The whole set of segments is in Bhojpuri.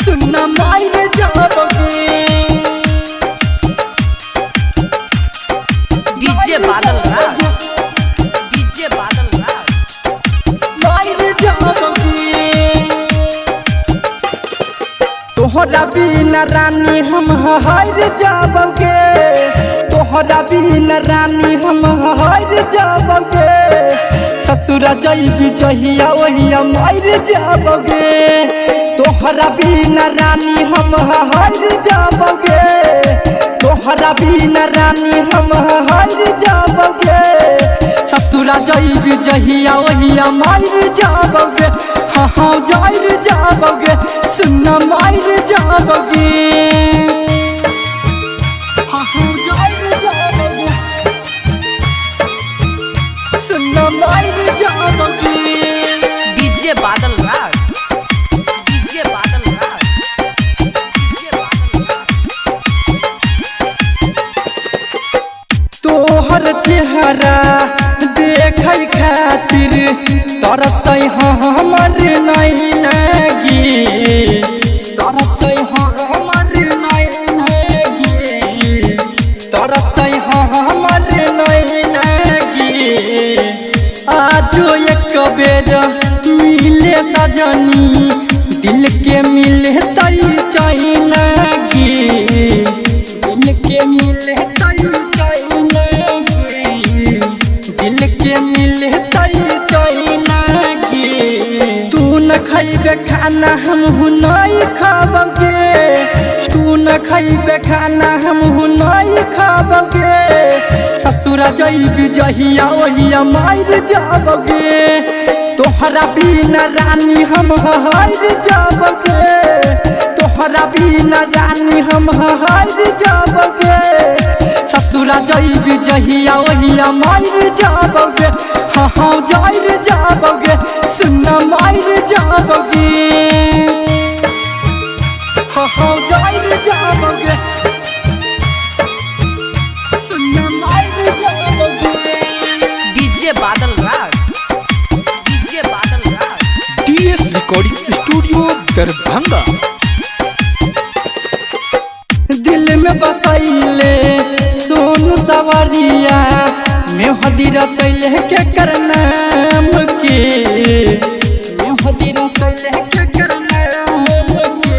सुनना मायर जाओगे डीजे बादल राज, डीजे बादल राज, मायर जाओगे। तोहरा बिना रानी हम हार जाओगे, तोहरा बिना रानी हम हार जाओगे। ससुरा जइबी जहिया ओहिया मायर जाओगे। तोहरा बिना रानी हम हार जाओगे, तोहरा बिना रानी हम हार जाओगे। ससुरा जइबी जहिया ओहिया मायर जाओगे। हाँ हाँ जायर जाओगे, सुनना मायर जाओगे। हाँ हाँ जायर जाओगे, सुनना मायर जाओगे। डीजे बादल राज, डीजे बादल राज, डीजे बादल राज। तोहर चेहरा देखै खातिर तरसै हमर नैनगी, तरसै हमर नैनगी, तरसै हमर नैनगी। आजो एक बेर मिले सजनी, दिल के मिले तई चैनगी, दिल के मिले तई चैनगी, दिल के मिले तई चैनगी। तू न खइबे खाना हम नहीं खाबगे, तू न खइबे खाना हम नहीं खाबगे। ससुरा जइबी जहिया ओहिया मायर जाओगे। तोहरा बिना रानी हम हार जाओगे, तोहरा बिना रानी हम हार जाओगे। ससुरा जइबी जहिया ओहिया मायर जाओगे। हाँ हाँ जायर जाओगे, सुनना मायर जाओगे। हाँ हाँ जायर जाओगे, सुनना मायर जाओगे। डीजे बादल राज, डीजे बादल राज। DS recording studio Darbhanga. दिल में बसैले सोनू सवरिया, मेहदी रचैले के करनाम के, मेहदी रचैले के करनाम के,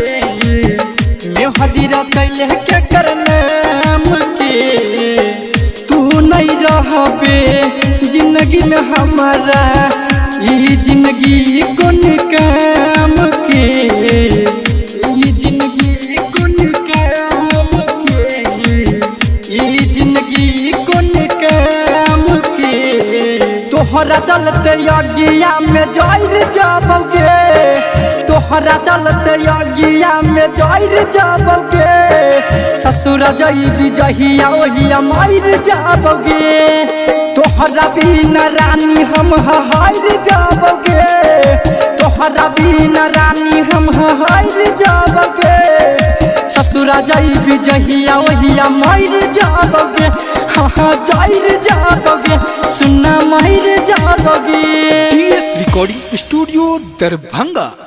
मेहदी रचैले के करनाम के। तू नहीं रहबे जिंदगी में हमारा, ई जिंदगी कोन काम के, ई जिंदगी कोन काम के, ई जिंदगी कोन काम के। तोहरा चलते अगिया में जायर जाओगे, तोहरा चलते अगिया में जायर जाओगे। ससुरा जइबी जहिया ओहिया मायर जाओगे। तोहरा बिना रानी हम हार जाओगे, तोहरा बिना रानी हम हार जाओगे। ससुरा जइबी जहिया ओहिया मायर जाओगे। हाँ हाँ जायर जाओगे, सुनना मायर जाओगे। DS recording studio Darbhanga.